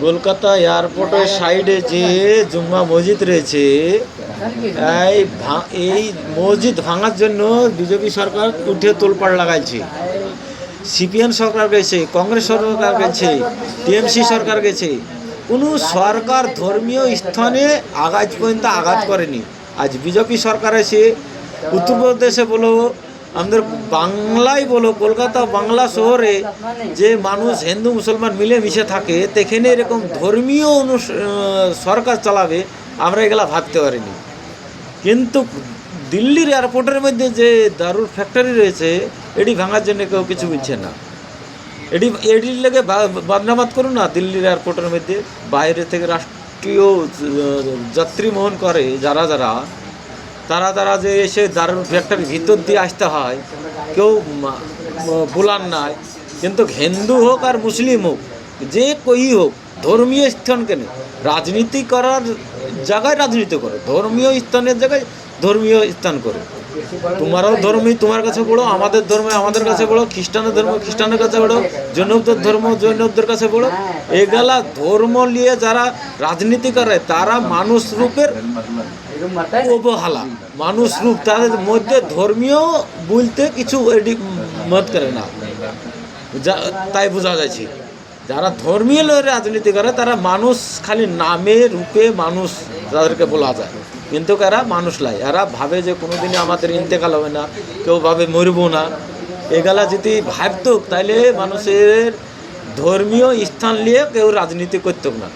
কলকাতা এয়ারপোর্টের সাইডে যে জুম্মা মসজিদ রয়েছে, এই মসজিদ ভাঙার জন্য বিজেপি সরকার উঠে তোলপাড় লাগাইছে। সিপিএম সরকার গেছে, কংগ্রেস সরকার গেছে, টিএমসি সরকার গেছে, কোনো সরকার ধর্মীয় স্থানে আজ পর্যন্ত আঘাত করেনি। আজ বিজেপি সরকার এসে উত্তরপ্রদেশে বলো, আমাদের বাংলায় বলো, কলকাতা বাংলা শহরে যে মানুষ হিন্দু মুসলমান মিলেমিশে থাকে, সেখানে এরকম ধর্মীয় সরকার চালাবে আমরা এগুলা ভাবতে পারিনি। কিন্তু দিল্লির এয়ারপোর্টের মধ্যে যে দারুর ফ্যাক্টরি রয়েছে, এটি ভাঙার জন্য কেউ কিছু বলছে না। এটির লেগে বদনামাত করুন না। দিল্লির এয়ারপোর্টের মধ্যে বাইরে থেকে রাষ্ট্রীয় যাত্রী বহন করে যারা তারা যে এসে দারুর ফ্যাক্টরির ভিতর দিয়ে আসতে হয়, কেউ বলার নাই। কিন্তু হিন্দু হোক আর মুসলিম হোক, যে কই হোক, ধর্মীয় স্থান কেন রাজনীতি করার জায়গায় রাজনীতি করো, ধর্মীয় স্থানের জায়গায় ধর্মীয় স্থান করো। তোমারও ধর্মই তোমার কাছে বড়ো, আমাদের ধর্ম আমাদের কাছে বড়ো, খ্রিস্টানের ধর্ম খ্রিস্টানের কাছে বড়ো, জৈনদের ধর্ম জৈনদের কাছে বড়ো। এগুলা ধর্ম নিয়ে যারা রাজনীতি করে তারা মানুষ রূপের অবহেলা, মানুষ রূপ, তাদের মধ্যে ধর্মীয় বলতে কিছু মত করে না, তাই বোঝা যাচ্ছে। যারা ধর্মীয় রাজনীতি করে তারা মানুষ খালি নামে রূপে মানুষ তাদেরকে বলা যায়, কিন্তু এরা মানুষ লাই। এরা ভাবে যে কোনোদিনই আমাদের ইন্তেকাল হবে না, কেউ ভাবে মরব না। এগুলা যদি ভাবতো তাইলে মানুষের ধর্মীয় স্থান নিয়ে কেউ রাজনীতি করত না।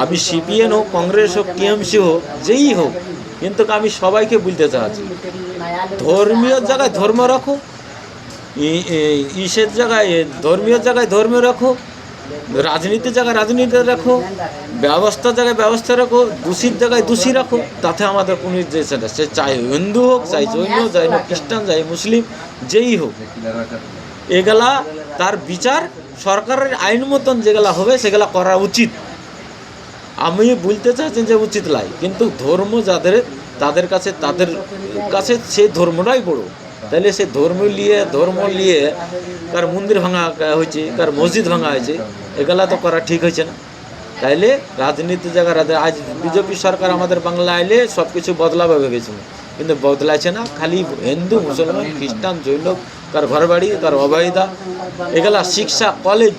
আমি সিপিএম হোক, কংগ্রেস হোক, টিএমসি হোক, যেই হোক, কিন্তু আমি সবাইকে বলতে চাচ্ছি, ধর্মীয় জায়গায় ধর্ম রাখো, ইসের জায়গায় ধর্মীয় জায়গায় ধর্ম রাখো, রাজনীতির জায়গায় রাজনীতি রাখো, ব্যবস্থার জায়গায় ব্যবস্থা রাখো, দোষীর জায়গায় দোষী রাখো। তাতে আমাদের কোনো সে চাই হিন্দু হোক, চাই জৈন, চাই খ্রিস্টান, চাই মুসলিম, যেই হোক, এগুলা তার বিচার সরকারের আইন মতন যেগুলা হবে সেগুলা করা উচিত। আমি বলতে চাইছি যে উচিত লাই, কিন্তু ধর্ম যাদের তাদের কাছে সেই ধর্মটাই বড়। তাহলে সে ধর্ম নিয়ে কার মন্দির ভাঙা হয়েছে, কার মসজিদ ভাঙা হয়েছে, এগুলা তো করা ঠিক হয়েছে না। তাইলে রাজনীতির জায়গায় আজ বিজেপি সরকার আমাদের বাংলা আইলে সব কিছু বদলাবে ভেবেছিল, কিন্তু বদলাইছে না। খালি হিন্দু মুসলমান খ্রিস্টান জৈন, কার ঘর বাড়ি, কার অবৈধা, এগুলা শিক্ষা কলেজ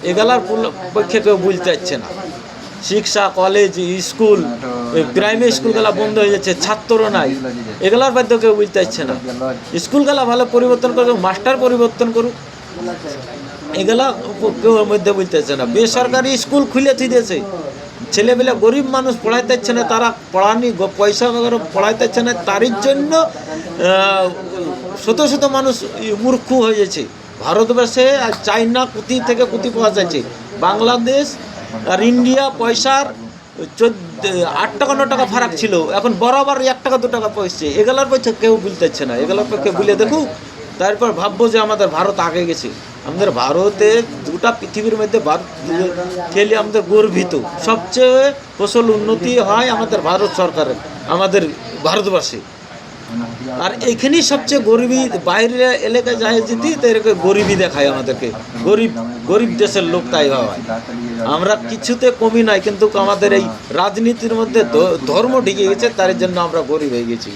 এগুলার পক্ষে কেউ বলতে চাচ্ছে না। শিক্ষা কলেজ স্কুল প্রাইমারি স্কুলগুলা বন্ধ হয়ে যাচ্ছে, ছাত্র নাই, এগুলার বাধ্য কেউ বলতে চাচ্ছে না। স্কুলগুলা ভালো পরিবর্তন করুক, মাস্টার পরিবর্তন করুক, এগুলা কেউ মধ্যে বলতে চাচ্ছে না। বেসরকারি স্কুল খুলে দিয়েছে, ছেলেবেলা গরিব মানুষ পড়াইতে চাচ্ছে না, তারা পড়ানি পয়সা পড়াইতে চাচ্ছে না, তারই জন্য শত শত মানুষ মূর্খ হয়ে যাচ্ছে। ভারতবর্ষে আর চাইনা কুতি থেকে কুতি পাওয়া যাচ্ছে। বাংলাদেশ আর ইন্ডিয়া পয়সার 8 টাকা 9 টাকা ফারাক ছিল, এখন বরাবর 1 টাকা 2 টাকা পয়সা। এগুলোর পয়সা কেউ বলতেছে না, এগুলোর পক্ষে বলে দেখুক, তারপর ভাববো যে আমাদের ভারত আগে গেছে। আমাদের ভারতে গোটা পৃথিবীর মধ্যে ভারত খেলে আমাদের গর্বিত। সবচেয়ে ফসল উন্নতি হয় আমাদের ভারত সরকারের, আমাদের ভারতবর্ষে। আর এইখানেই সবচেয়ে গরিবী, বাইরের এলাকায় যায় যেতে তো এরকম গরিবী দেখায় আমাদেরকে, গরিব দেশের লোক, তাই ভাবায়। আমরা কিছুতে কমি নাই, কিন্তু আমাদের এই রাজনীতির মধ্যে ধর্ম ঢুকে গেছে, তার জন্য আমরা গরিব হয়ে গেছি।